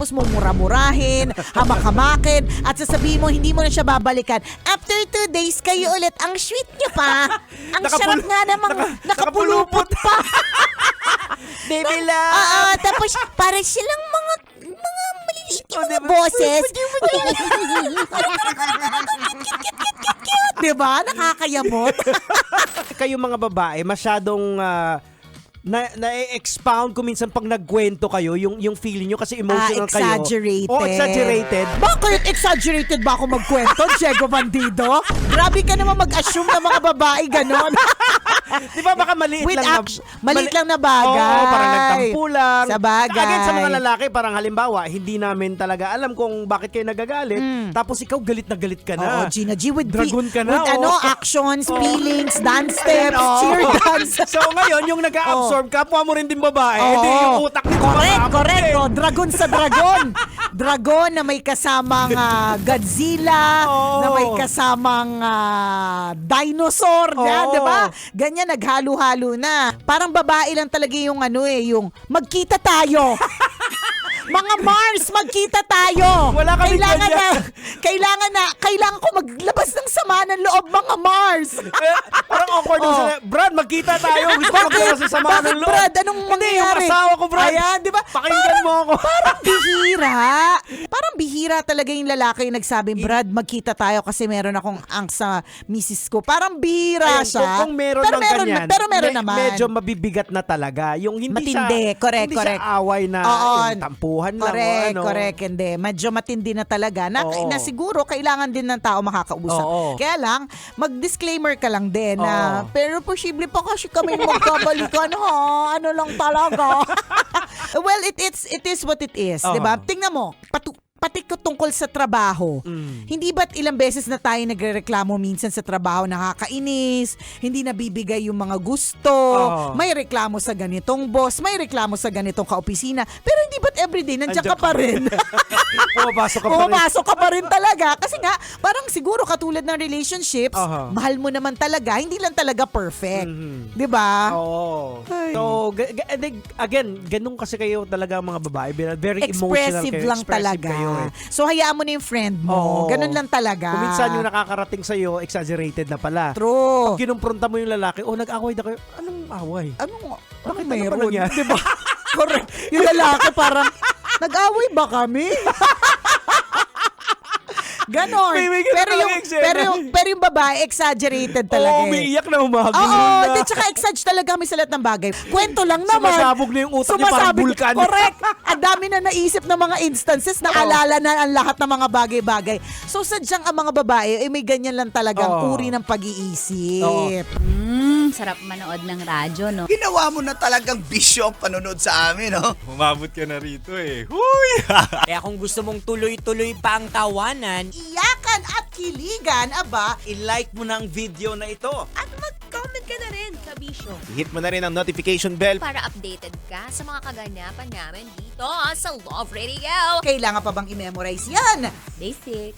Tapos mumura-murahin, hamak-hamakin, at sasabihin mo, hindi mo na siya babalikan. After 2 days, kayo ulit. Ang sweet niya pa. Ang sarap nga namang nakapulupot pa. Baby love! Tapos para silang mga maliliit yung mga boses. Diba? Nakakayamot. Kayo mga babae, masyadong na-expound ko minsan pag nagkwento kayo, yung feeling nyo kasi emotional exaggerated. kayo. Exaggerated. Bakit exaggerated ba ako magkwento, Diego Bandido? Grabe ka naman mag-assume na mga babae ganon. Di ba baka maliit lang maliit lang na bagay. Oo, parang nagtampo lang. Sa bagay. Again, sa mga lalaki, parang halimbawa, hindi namin talaga alam kung bakit kayo nagagalit. Tapos ikaw galit na galit ka na. Oo, Gina G, with Dragon ka na. actions, feelings, dance steps, cheer dance. So ngayon, yung nag-absorb, kapwa mo rin din babae, hindi yung utak nito. Correct. Dragon sa dragon. Dragon na may kasamang Godzilla, na may kasamang dinosaur, di ba? Ganyan, naghalo-halo na. Parang babae lang talaga yung yung magkita tayo. Mga Mars, magkita tayo. Wala kami kailangan ko maglabas ng sama ng loob, mga Mars. Parang awkward yung sila. Brad, magkita tayo. Gusto ko maglabas ng sama ng loob. Brad, anong mangyari? Hindi, yung asawa ko, Brad. Ayan, di ba? Pakinggan mo ako. Parang bihira talaga yung lalaki yung nagsabi, Brad, magkita tayo kasi meron akong angst sa misis ko. Parang bihira siya. Kung meron pero lang ganyan. Pero meron naman. Medyo mabibigat na talaga. Yung hindi matindi, correct. Hindi siya away na yung tampuhan lang. Correct. Hindi. Medyo matindi na talaga. Na siguro kailangan din ng tao makakausap. Kaya lang, mag-disclaimer ka lang din na, pero posible pa kasi kami magkabalikan ha. Ano lang talaga. Well, it is what it is. Diba? Tingnan mo, pati tungkol sa trabaho. Hindi ba't ilang beses na tayo nagrereklamo minsan sa trabaho, nakakainis, hindi nabibigay yung mga gusto, may reklamo sa ganitong boss, may reklamo sa ganitong kaopisina, pero hindi ba't everyday nandiyan ka pa rin? Pumapasok ka pa rin talaga. Kasi nga, parang siguro katulad ng relationships, mahal mo naman talaga, hindi lang talaga perfect. Diba? Oo. So, again, ganun kasi kayo talaga mga babae. Very emotional kayo. Lang talaga. Kayo. So, hayaan mo na yung friend mo. Ganun lang talaga. Kung minsan yung nakakarating sa'yo, exaggerated na pala. True. Pag kinumpronta mo yung lalaki, nag-away na kayo. Anong away? Bakit mayroon? Diba? Correct. Yung lalaki parang, nag-away ba kami? Ganon. Pero yung babae, exaggerated talaga. Umiiyak na umagod. Oo, tsaka exagge talaga kami sa lahat ng bagay. Kwento lang naman. Sumasabog na yung utak niya parang vulkan. Correct. Ang dami na naisip ng mga instances na alala na ang lahat ng mga bagay-bagay. So sadyang ang mga babae, may ganyan lang talagang uri ng pag-iisip. Sarap manood ng radyo, no? Ginawa mo na talagang bisyo ang panonood sa amin, no? Umabot ka na rito eh. Huy! Kaya kung gusto mong tuloy-tuloy pa ang tawanan, Iyakan at kiligan, aba, i-like mo na ang video na ito. At mag-comment ka na rin, kabisyo, Hit mo na rin ang notification bell. para updated ka sa mga kaganapan namin dito sa Love Radio. kailangan pa bang i-memorize yan? Basic.